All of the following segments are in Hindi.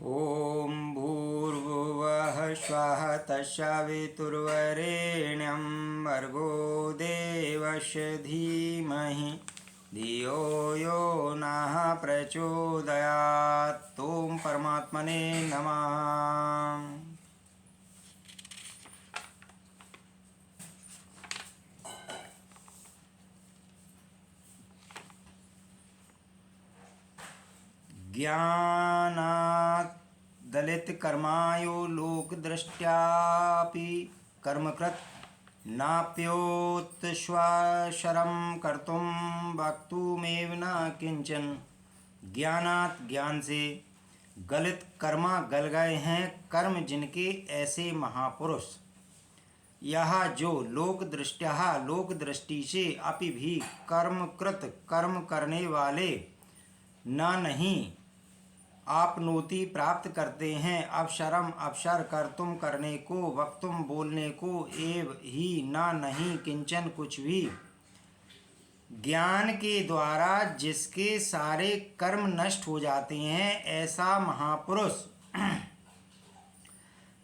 ॐ भूर्भुवः स्वः तत्सवितुर्वरेण्यं भर्गो देवस्य धीमहि धियो यो नः प्रचोदयात्। ॐ परमात्मने नमः। ज्ञानात् दलित कर्मायो लोकदृष्ट्यापि कर्मकृत नाप्योत्श्वासरं कर्तुं वक्तुमेव न किंचन। ज्ञानात् ज्ञान से गलित कर्मा गल गए हैं कर्म जिनके ऐसे महापुरुष। यह जो लोक दृष्टि से अपि भी कर्मकृत कर्म करने वाले न नहीं आपनोति प्राप्त करते हैं अवसर कर्तुम करने को वक्तुम बोलने को एव ही न नहीं किंचन कुछ भी। ज्ञान के द्वारा जिसके सारे कर्म नष्ट हो जाते हैं ऐसा महापुरुष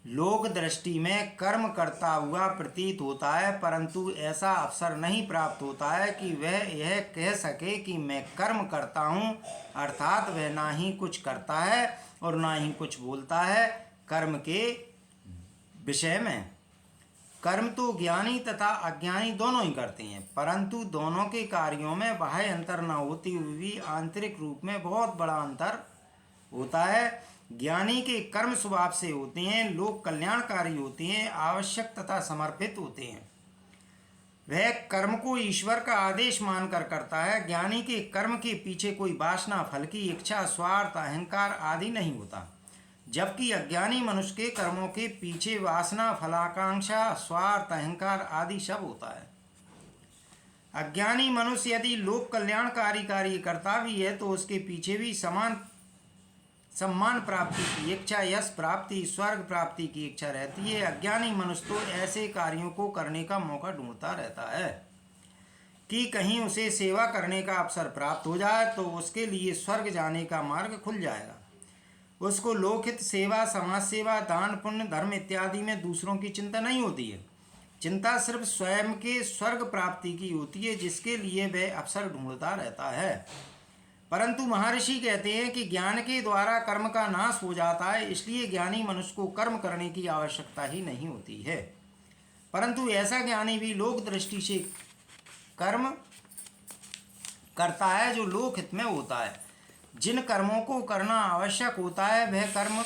लोक दृष्टि में कर्म करता हुआ प्रतीत होता है, परंतु ऐसा अवसर नहीं प्राप्त होता है कि वह यह कह सके कि मैं कर्म करता हूँ, अर्थात वह ना ही कुछ करता है और ना ही कुछ बोलता है कर्म के विषय में। कर्म तो ज्ञानी तथा अज्ञानी दोनों ही करते हैं, परंतु दोनों के कार्यों में बाह्य अंतर न होती हुई भी आंतरिक रूप में बहुत बड़ा अंतर होता है। ज्ञानी के कर्म स्वभाव से होते हैं, लोक कल्याणकारी होते हैं, आवश्यक तथा समर्पित होते हैं। वह कर्म को ईश्वर का आदेश मानकर करता है। ज्ञानी के कर्म के पीछे कोई वासना, फल की इच्छा, स्वार्थ, अहंकार आदि नहीं होता, जबकि अज्ञानी मनुष्य के कर्मों के पीछे वासना, फलाकांक्षा, स्वार्थ, अहंकार आदि सब होता है। अज्ञानी मनुष्य यदि लोक कल्याणकारी कार्य करता भी है तो उसके पीछे भी सम्मान प्राप्ति की इच्छा, यश प्राप्ति, स्वर्ग प्राप्ति की इच्छा रहती है। अज्ञानी मनुष्य तो ऐसे कार्यों को करने का मौका ढूंढता रहता है कि कहीं उसे सेवा करने का अवसर प्राप्त हो जाए तो उसके लिए स्वर्ग जाने का मार्ग खुल जाएगा। उसको लोकहित सेवा, समाज सेवा, दान पुण्य, धर्म इत्यादि में दूसरों की चिंता नहीं होती है। चिंता सिर्फ स्वयं के स्वर्ग प्राप्ति की होती है, जिसके लिए वह अवसर ढूंढता रहता है। परंतु महर्षि कहते हैं कि ज्ञान के द्वारा कर्म का नाश हो जाता है, इसलिए ज्ञानी मनुष्य को कर्म करने की आवश्यकता ही नहीं होती है। परंतु ऐसा ज्ञानी भी लोक दृष्टि से कर्म करता है जो लोकहित में होता है। जिन कर्मों को करना आवश्यक होता है वह कर्म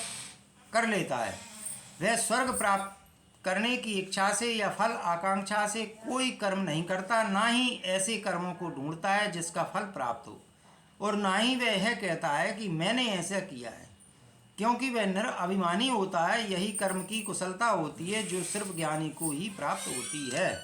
कर लेता है। वह स्वर्ग प्राप्त करने की इच्छा से या फल आकांक्षा से कोई कर्म नहीं करता, ना ही ऐसे कर्मों को ढूंढता है जिसका फल प्राप्त हो, और ना ही वह यह कहता है कि मैंने ऐसा किया है, क्योंकि वह निरअभिमानी होता है। यही कर्म की कुशलता होती है जो सिर्फ ज्ञानी को ही प्राप्त होती है।